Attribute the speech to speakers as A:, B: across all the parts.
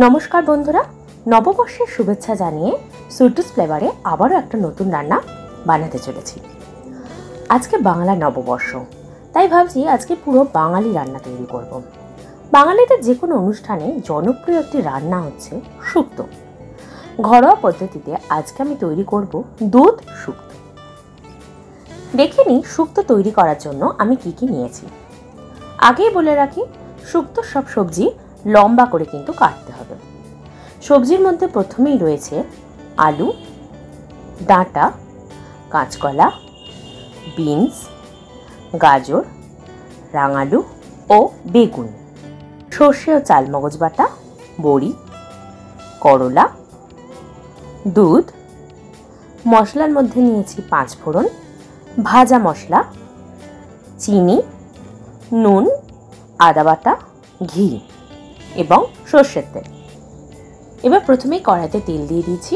A: নমস্কার বন্ধুরা, নববর্ষের শুভেচ্ছা জানিয়ে সুইটুস ফ্লেভারে আবারও একটা নতুন রান্না বানাতে চলেছি। আজকে বাংলা নববর্ষ, তাই ভাবছি আজকে পুরো বাঙালি রান্না তৈরি করব। বাঙালিদের যে কোনো অনুষ্ঠানে জনপ্রিয় একটি রান্না হচ্ছে শুক্তো। ঘরোয়া পদ্ধতিতে আজকে আমি তৈরি করব দুধ শুক্তো। দেখে নিই শুক্তো তৈরি করার জন্য আমি কি কি নিয়েছি। আগেই বলে রাখি, শুক্তোর সব সবজি লম্বা করে কিন্তু কাটতে হবে। সবজির মধ্যে প্রথমেই রয়েছে আলু, ডাঁটা, কাঁচকলা, বিনস, গাজর, রাঙালু ও বেগুন, সর্ষে ও চালমগজ বাটা, বড়ি, করলা, দুধ। মশলার মধ্যে নিয়েছি 5 ফোড়ন, ভাজা মশলা, চিনি, নুন, আদা বাটা, ঘি এবং সর্ষের তেল। এবার প্রথমেই কড়াইতে তেল দিয়ে দিয়েছি।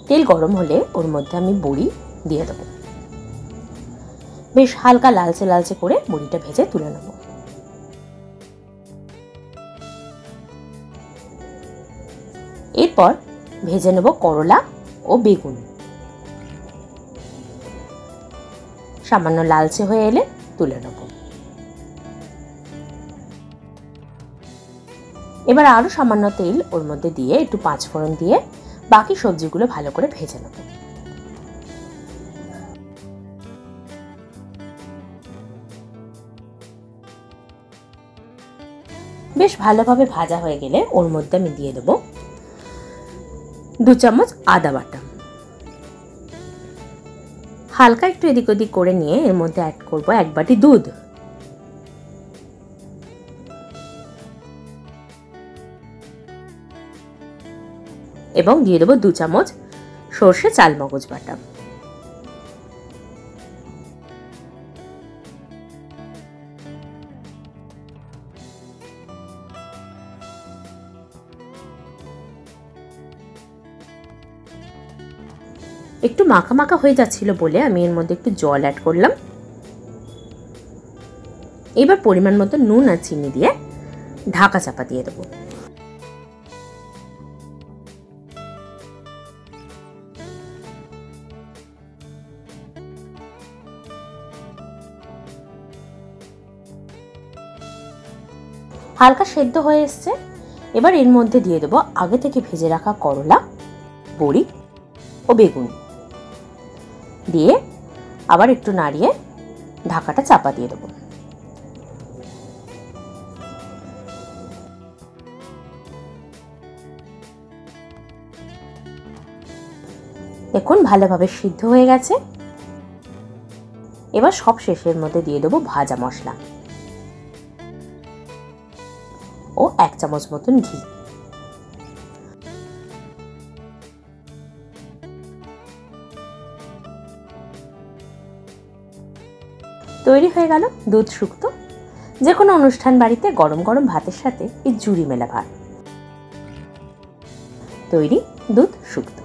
A: তেল গরম হলে ওর মধ্যে আমি বড়ি দিয়ে দেবো। বেশ হালকা লালচে লালচে করে বড়িটা ভেজে তুলে নেব। এরপর ভেজে নেব করলা ও বেগুন। সামান্য লালচে হয়ে এলে তুলে নেব। এবার আরো সামান্য তেল ওর মধ্যে দিয়ে একটু 5 ফোড়ন দিয়ে বাকি সবজিগুলো ভালো করে ভেজে নেব। বেশ ভালোভাবে ভাজা হয়ে গেলে ওর মধ্যে আমি দিয়ে দেব 2 চামচ আদা বাটা। হালকা একটু এদিক ওদিক করে নিয়ে এর মধ্যে অ্যাড করব 1 বাটি দুধ। এবং দিয়ে দেবো 2 চামচ সর্ষে চালমগজ বাটা। একটু মাখা মাখা হয়ে যাচ্ছিল বলে আমি এর মধ্যে একটু জল অ্যাড করলাম। এবার পরিমাণ মতো নুন আর চিনি দিয়ে ঢাকা চাপা দিয়ে দেবো। হালকা সেদ্ধ হয়ে এসছে। এবার এর মধ্যে দিয়ে দেবো আগে থেকে ভেজে রাখা করলা, বড়ি ও বেগুন দিয়ে আবার একটু নাড়িয়ে ঢাকাটা চাপা দিয়ে দেবো। দেখুন ভালোভাবে সিদ্ধ হয়ে গেছে। এবার সব শেষের মধ্যে দিয়ে দেবো ভাজা মশলা ও 1 চামচ মতন ঘি। তৈরি হয়ে গেল দুধ শুক্তো। যে কোনো অনুষ্ঠান বাড়িতে গরম গরম ভাতের সাথে এই জুড়ি মেলা ভাত। তৈরি দুধ শুক্তো।